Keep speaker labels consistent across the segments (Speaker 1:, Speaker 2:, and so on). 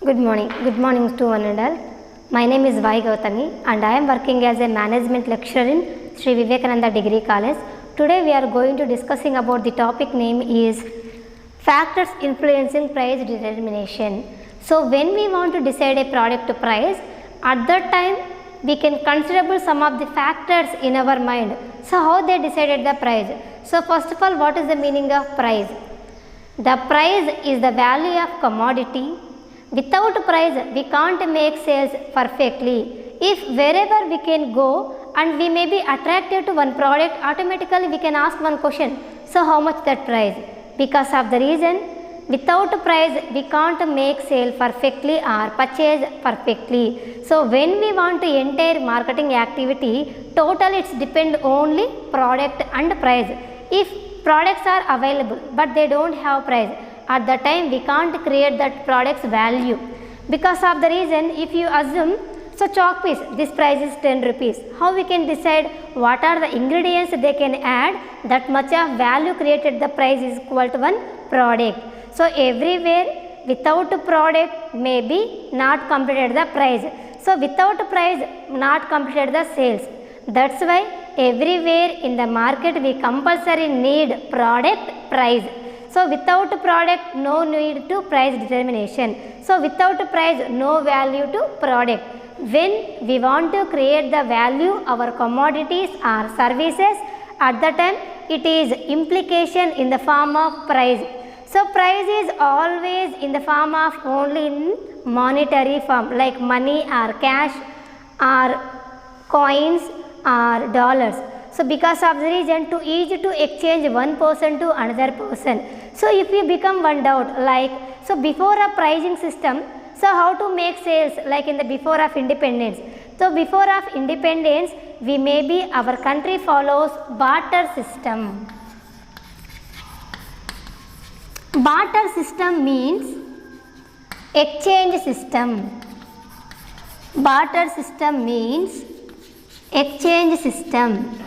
Speaker 1: Good morning to one and all. My name is Vai Gautami and I am working as a management lecturer in Sri Vivekananda Degree College. Today we are going to discussing about the topic name is factors influencing price determination. So when we want to decide a product price, at that time we can consider some of the factors in our mind. So how they decided the price? So first of all, what is the meaning of price? The price is the value of commodity. Without price, we can't make sales perfectly. If wherever we can go and we may be attracted to one product, automatically we can ask one question. So how much that price? Because of the reason, without price, we can't make sale perfectly or purchase perfectly. So when we want to enter marketing activity, total it's depend only product and price. If products are available but they don't have price, at the time we can't create that product's value. Because of the reason, if you assume, so chalk piece, this price is 10 rupees. How we can decide what are the ingredients they can add, that much of value created, the price is equal to one product. So everywhere without product may be not completed the price. So without price not completed the sales. That's why everywhere in the market we compulsory need product price. So without product no need to price determination. So without price no value to product. When we want to create the value our commodities or services, at the time it is implication in the form of price. So price is always in the form of only in monetary form like money or cash or coins or dollars. So because of the reason, too easy to exchange one person to another person. So if you become one doubt like, so before a pricing system, so how to make sales like in the before of independence. So before of independence, we may be our country follows barter system. Barter system means exchange system. Barter system means exchange system.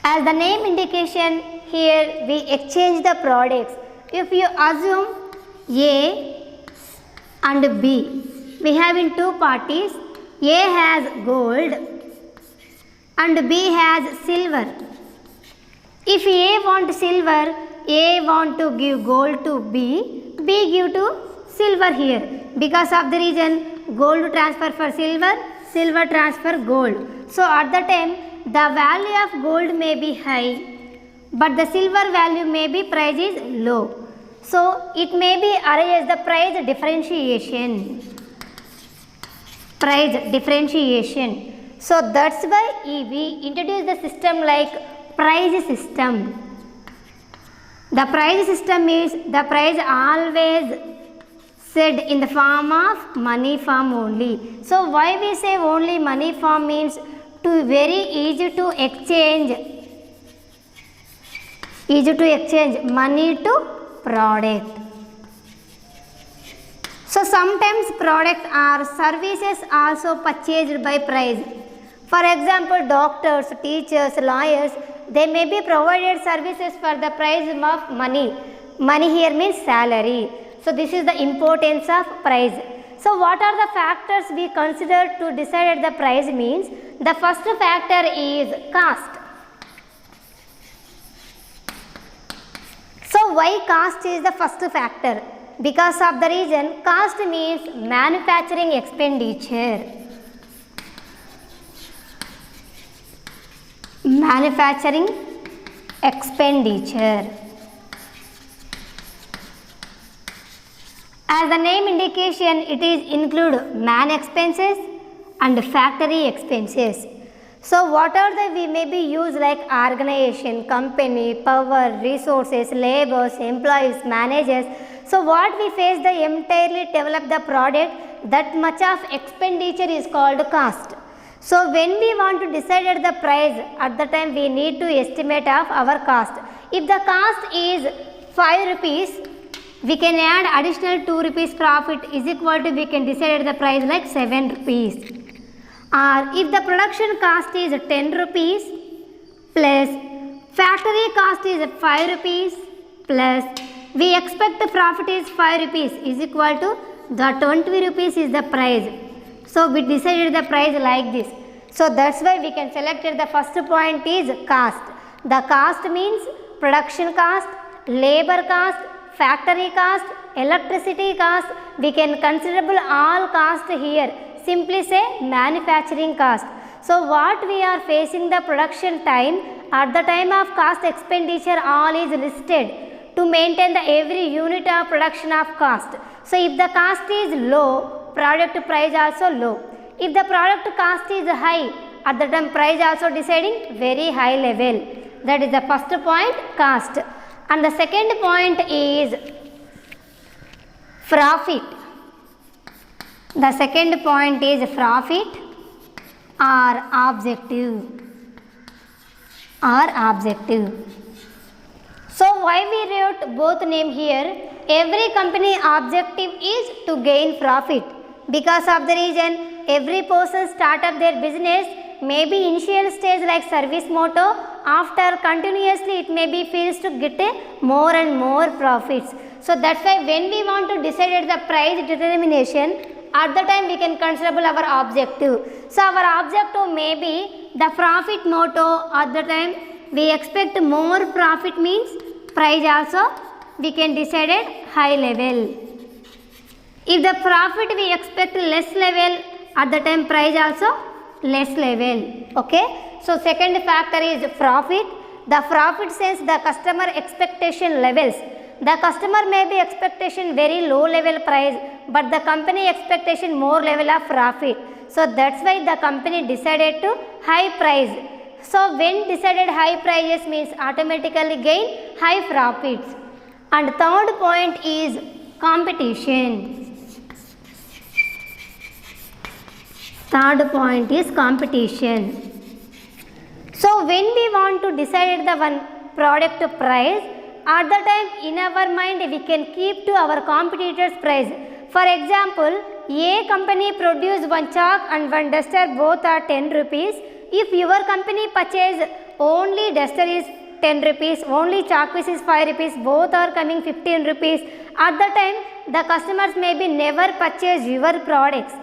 Speaker 1: As the name indication, here we exchange the products. If you assume A and B, we have in two parties, A has gold and B has silver. If A want silver, A want to give gold to B, B give to silver here. Because of the reason, gold transfer for silver, silver transfer gold. So at the time, the value of gold may be high, but the silver value may be price is low. So it may be arranged as the price differentiation. Price differentiation. So that's why we introduce the system like price system. The price system is the price always said in the form of money form only. So why we say only money form means to very easy to exchange money to product. So sometimes product or services also purchased by price. For example, doctors, teachers, lawyers, they may be provided services for the price of money. Money here means salary. So this is the importance of price. So what are the factors we consider to decide the price means, the first factor is cost. So why cost is the first factor? Because of the reason, cost means manufacturing expenditure. Manufacturing expenditure. As the name indication, it is include man expenses and factory expenses. So what are the we may be used like organization, company, power, resources, laborers, employees, managers. So what we face the entirely develop the product, that much of expenditure is called cost. So when we want to decide the price, at the time we need to estimate of our cost. If the cost is 5 rupees, we can add additional 2 rupees profit is equal to, we can decide the price like 7 rupees. Or if the production cost is 10 rupees plus factory cost is 5 rupees plus we expect the profit is 5 rupees is equal to the 20 rupees is the price. So we decided the price like this. So that's why we can select it. The first point is cost. The cost means production cost, labor cost, factory cost, electricity cost. We can consider all cost here. Simply say manufacturing cost. So what we are facing the production time, at the time of cost expenditure all is listed to maintain the every unit of production of cost. So if the cost is low, product price also low. If the product cost is high, at the time price also deciding very high level. That is the first point, cost. And the second point is profit. The second point is profit or objective. So why we wrote both name here? Every company objective is to gain profit. Because of the reason, every person start up their business, maybe initial stage like service motto, after continuously it may be feels to get more and more profits. So that's why when we want to decide the price determination, at the time we can consider our objective. So our objective may be the profit motto. At the time we expect more profit means price also we can decide at high level. If the profit we expect less level, at the time price also less level. Okay. So second factor is profit. The profit says the customer expectation levels. The customer may be expectation very low level price, but the company expectation more level of profit. So that's why the company decided to high price. So when decided high prices means automatically gain high profits. And third point is competition. Third point is competition. So when we want to decide the one product price, at the time in our mind we can keep to our competitors price. For example, A company produce one chalk and one duster, both are 10 rupees. If your company purchase only duster is 10 rupees, only chalk piece is 5 rupees, both are coming 15 rupees. At the time the customers may be never purchase your products.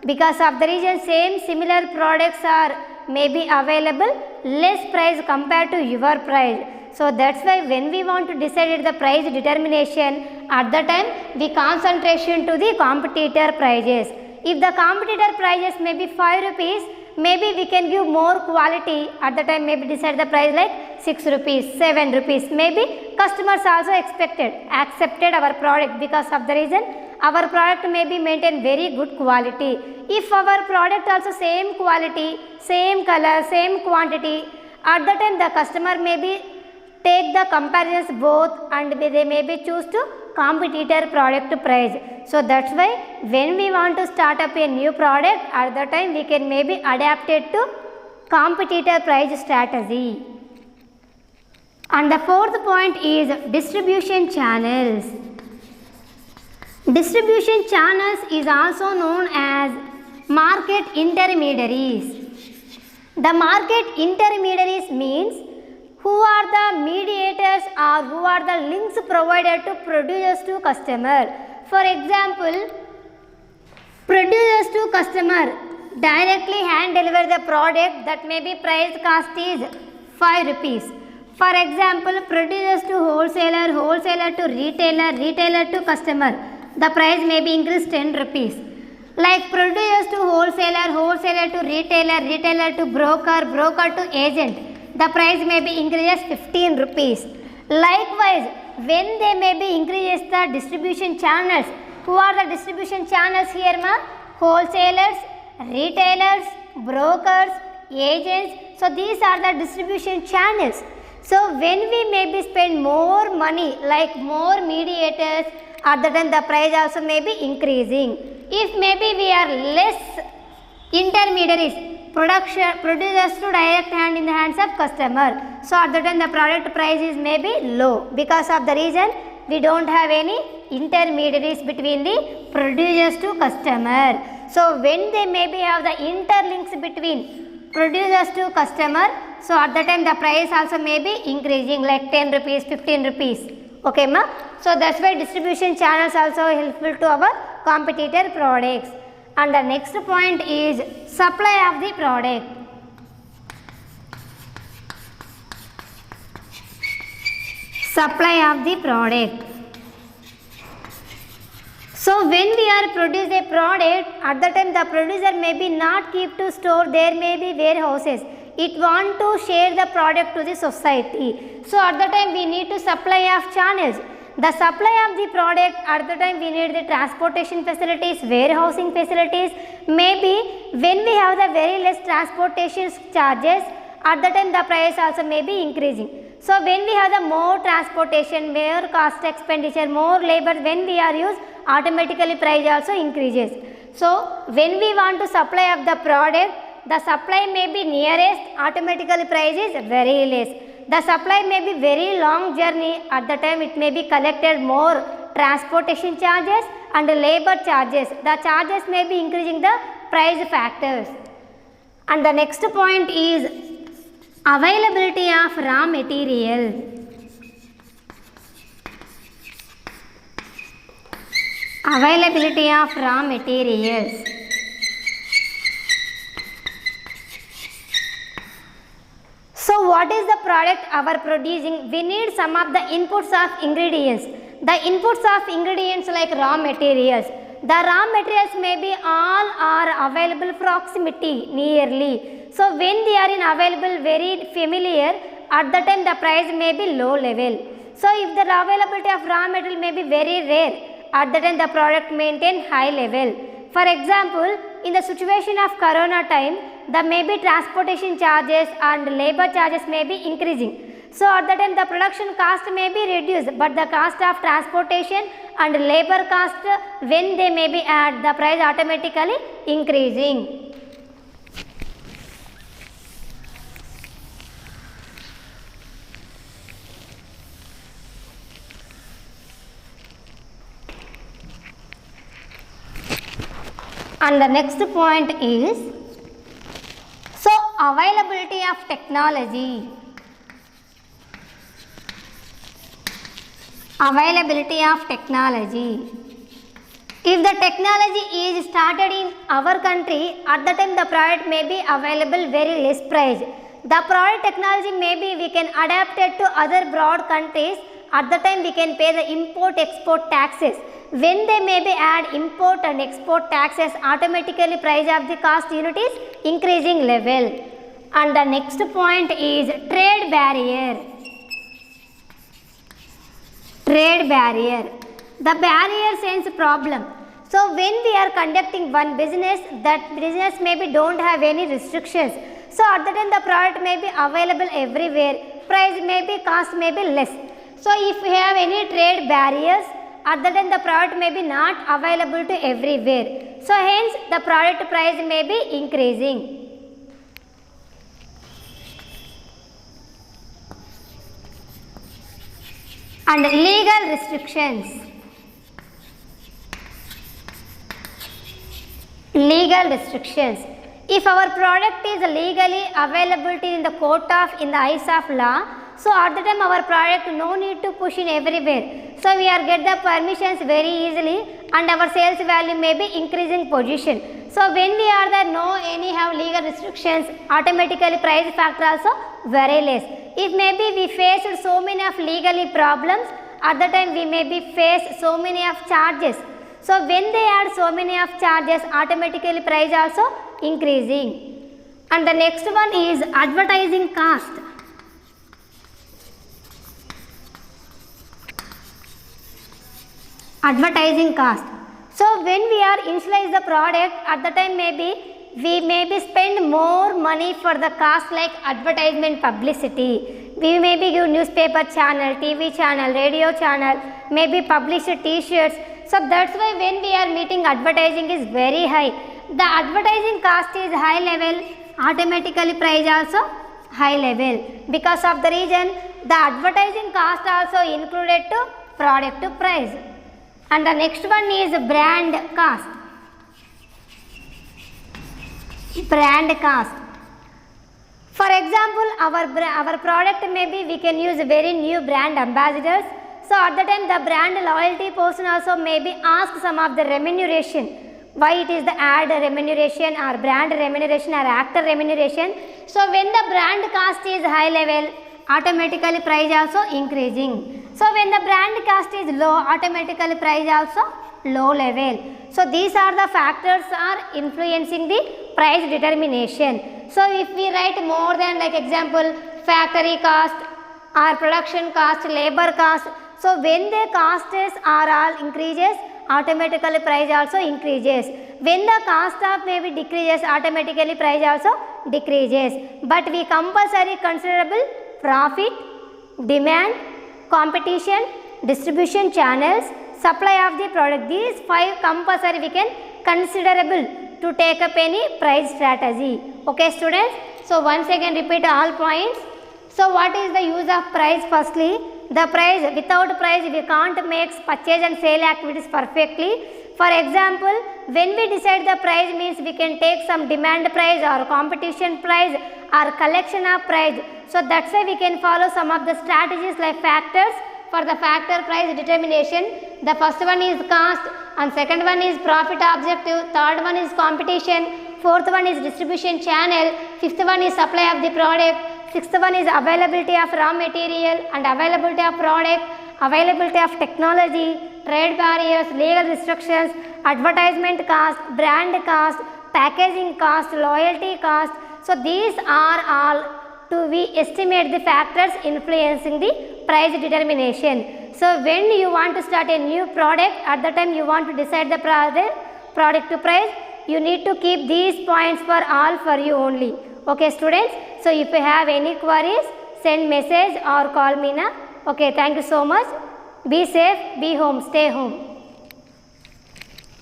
Speaker 1: Because of the reason same similar products are may be available less price compared to your price. So that's why when we want to decide the price determination, at the time we concentration to the competitor prices. If the competitor prices may be 5 rupees, maybe we can give more quality. At the time maybe decide the price like 6 rupees, 7 rupees. Maybe customers also accepted our product because of the reason our product may be maintain very good quality. If our product also same quality, same color, same quantity, at the time the customer may be take the comparisons both and they may be choose to competitor product price. So that's why when we want to start up a new product, at the time we can maybe adapt it to competitor price strategy. And the fourth point is distribution channels. Distribution channels is also known as market intermediaries. The market intermediaries means who are the mediators or who are the links provided to producers to customer. For example, producers to customer directly hand deliver the product that may be price cost is 5 rupees. For example, producers to wholesaler, wholesaler to retailer, retailer to customer, the price may be increased 10 rupees. Like producers to wholesaler, wholesaler to retailer, retailer to broker, broker to agent, the price may be increases 15 rupees. Likewise, when they may be increases the distribution channels, who are the distribution channels here ma? Wholesalers, retailers, brokers, agents. So these are the distribution channels. So when we maybe spend more money like more mediators, at the time the price also may be increasing. If maybe we are less intermediaries, producers to direct hand in the hands of customer. So at the time the product price is may be low because of the reason we don't have any intermediaries between the producers to customer. So when they maybe have the interlinks between producers to customer, so at the time the price also may be increasing like 10 rupees, 15 rupees. Okay ma. So that's why distribution channels also helpful to our competitor products. And the next point is supply of the product. Supply of the product. So when we are produce a product, at the time the producer may be not keep to store, there may be warehouses. It want to share the product to the society. So at the time we need to supply of channels. The supply of the product, at the time we need the transportation facilities, warehousing facilities. Maybe when we have the very less transportation charges, at the time the price also may be increasing. So when we have the more transportation, more cost expenditure, more labor, when we are used, automatically price also increases. So when we want to supply of the product, the supply may be nearest, automatically price is very less. The supply may be very long journey, at the time it may be collected more transportation charges and labor charges. The charges may be increasing the price factors. And the next point is availability of raw material. Availability of raw materials. So what is the product our producing? We need some of the inputs of ingredients. The inputs of ingredients like raw materials. The raw materials may be all are available proximity, nearly. So when they are in available very familiar, at the time the price may be low level. So if the availability of raw material may be very rare, at the time the product maintain high level. For example, in the situation of corona time, the may be transportation charges and labor charges may be increasing. So at the time the production cost may be reduced, but the cost of transportation and labor cost, when they may be add, the price automatically increasing. And the next point is, so availability of technology. Availability of technology. If the technology is started in our country, at the time the product may be available very less price. The product technology may be we can adapt it to other broad countries. At the time we can pay the import-export taxes. When they may be add import and export taxes, automatically price of the cost unit is increasing level. And the next point is trade barrier. Trade barrier. The barrier sense problem. So when we are conducting one business, that business maybe don't have any restrictions. So at the time the product may be available everywhere. Price may be, cost may be less. So if we have any trade barriers, at the time the product may be not available to everywhere. So hence the product price may be increasing. And legal restrictions. Legal restrictions. If our product is legally available in the court of, in the eyes of law, so at the time our product no need to push in everywhere. So we are get the permissions very easily and our sales value may be increasing position. So when we are there no any have legal restrictions, automatically price factor also very less. If maybe we faced so many of legally problems, at the time we may be face so many of charges. So when they add so many of charges, automatically price also increasing. And the next one is advertising cost. Advertising cost. So when we are initialize the product, at the time we may spend more money for the cost like advertisement publicity. We may be give newspaper channel, TV channel, radio channel, maybe publish t-shirts. So that's why when we are meeting advertising is very high. The advertising cost is high level, automatically price also high level. Because of the reason, the advertising cost also included to product to price. And the next one is brand cost. Brand cost. For example, our product maybe we can use very new brand ambassadors. So at the time the brand loyalty person also maybe ask some of the remuneration, why it is the ad remuneration or brand remuneration or actor remuneration. So when the brand cost is high level, automatically price also increasing. So when the brand cost is low, automatically price also low level. So these are the factors are influencing the price determination. So if we write more than, like example, factory cost or production cost, labor cost, so when the costs are all increases, automatically price also increases. When the cost of maybe decreases, automatically price also decreases. But we compulsory considerable profit, demand, competition, distribution channels, supply of the product. These 5 compulsory we can considerable to take up any price strategy. Okay students, so once again repeat all points. So what is the use of price? Firstly, the price, without price we can't make purchase and sale activities perfectly. For example, when we decide the price means we can take some demand price or competition price or collection of price. So that's why we can follow some of the strategies like factors for the factor price determination. The first one is cost, and second one is profit objective, third one is competition, fourth one is distribution channel, fifth one is supply of the product, sixth one is availability of raw material and availability of product, availability of technology, trade barriers, legal restrictions, advertisement cost, brand cost, packaging cost, loyalty cost. So these are all to we estimate the factors influencing the price determination. So when you want to start a new product, at the time you want to decide the product to price, you need to keep these points for all for you only. Okay students, so if you have any queries, send message or call me now. Okay, thank you so much. Be safe, be home, stay home.